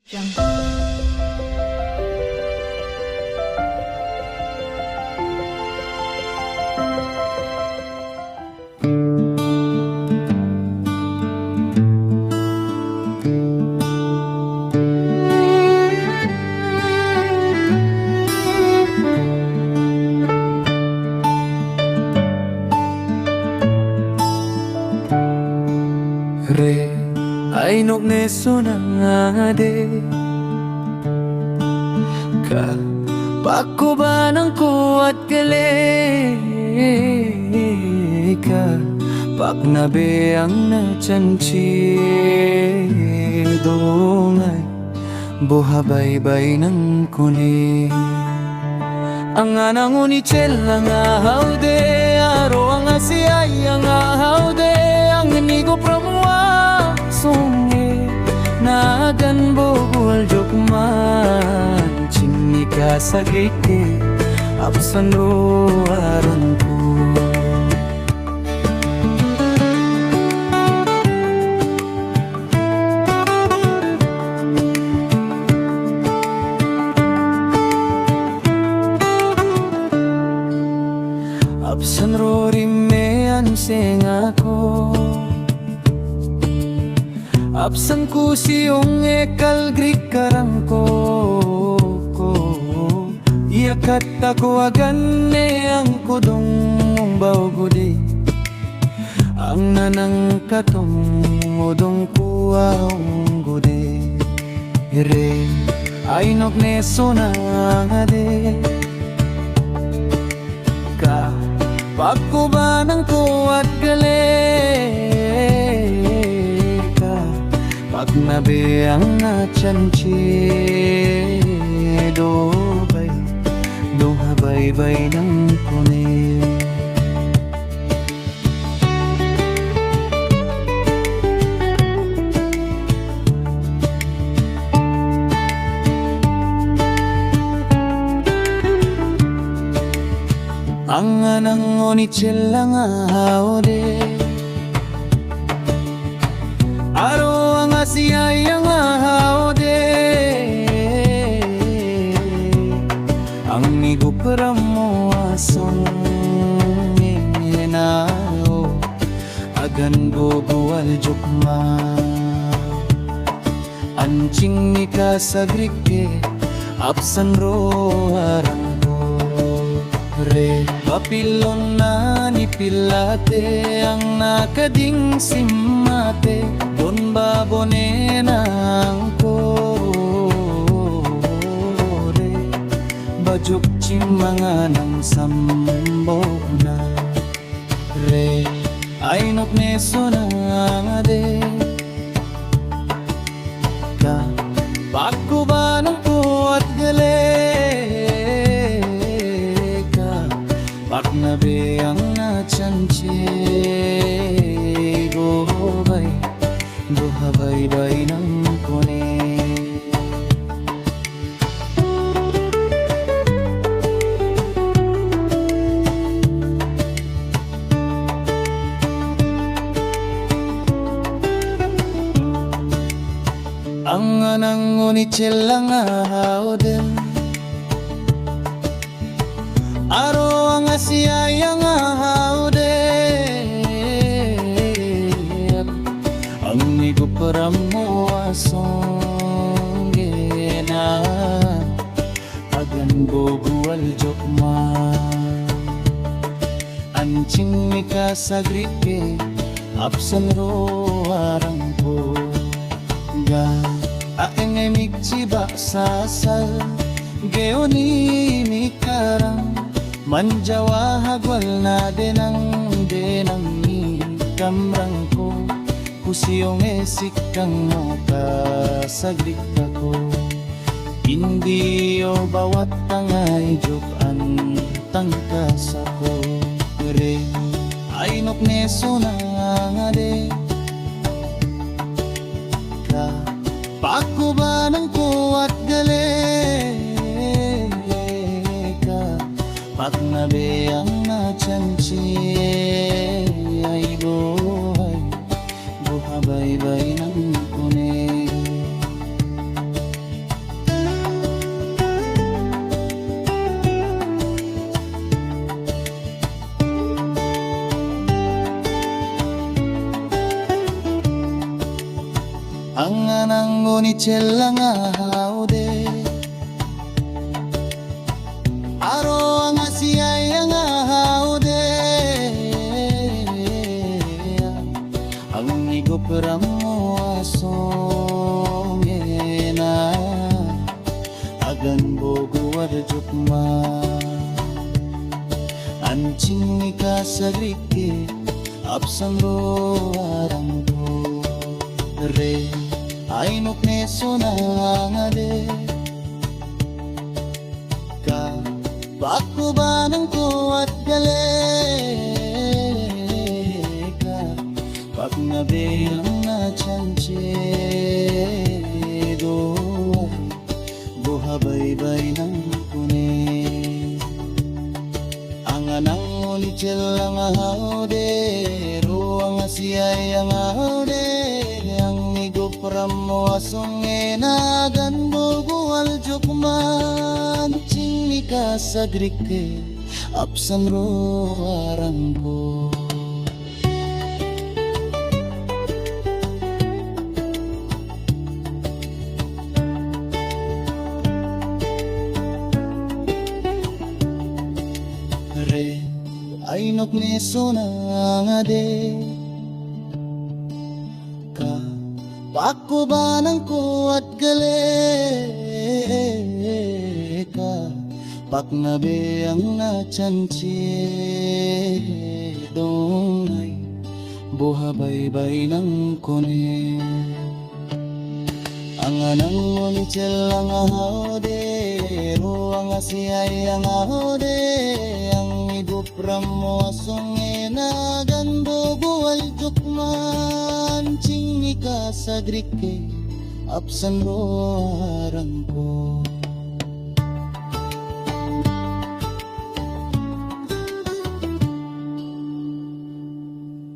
Re ay nokneso na nga de ka pakubanan ko at gali ka paknabe ang natsanchi dongay buhabaybay ng kuni ang anang unichela nga haude aro ang asiyay ang haude ang inigo pramwa songe nagan bogol jokman chinika sagike apsan ro aron ko apsan ro rime anseng ako apsan ku siyong ekal grikarang ko iyakat ako agan ang kudong baugudi ang nanang katong udong kuwaong gudi ire ay nokneso na nga de ka pagkubanan ko at gali pagnabi ang natsanchi dohabaybay ng kuni ang anang unichela nga haude aro ang asiyay ang haude ang niguparam mo asong inao agan bogual jokma anching nika sagrike apsan ro arang re papilon na ni pilate ang nakading simate don babone nang kore bajuk chimanga ng sambo na re ay nokneso na nga de ka pagkubanan ko at gali paknabe ang natsanchi buhabaybay ng kuni ang anang unichela nga hauden aro ang asiyay ang haude ang niguparam mo asong gena agan bogual jokma anching mika sagrike apsan ro arang ko ga aking ay migchiba sasal geoni mikarang manjawa hagwal na denang ni kamrang ko kusiyong esikang mo kasaglik ako hindi o bawat tangay jukan tangkas ako re ay nokneso na nga de ka pakubanan ko at gali paknabe ang natsanchi ay buhabaybay ng kuni ni chella nga haude aro nga siyay nga haude ang igopram mo asong ena agan bogo warjukma ancing ika sagrike apsan ro arang re ainok neso nangade ka bakubanang ko at gale ka pagnabi ang nachanche do buhabaybay ng kune ang anang ulichel ang ahaude ro ang asiyay ang ahaude Pramo asong enagan bogo aljokman Cingika sagrike apsan ro arangko Re ainok neso nangade Pakubanang ko at gale ka Paknabi ang nachanchi Dongay buhabaybay ng kone Ang anang ulichel ang ahaude Ro ang asiyay ang ahaude Ang idupram mo asong enagan bogo aljukman Cingika sagrike apsan ro arangko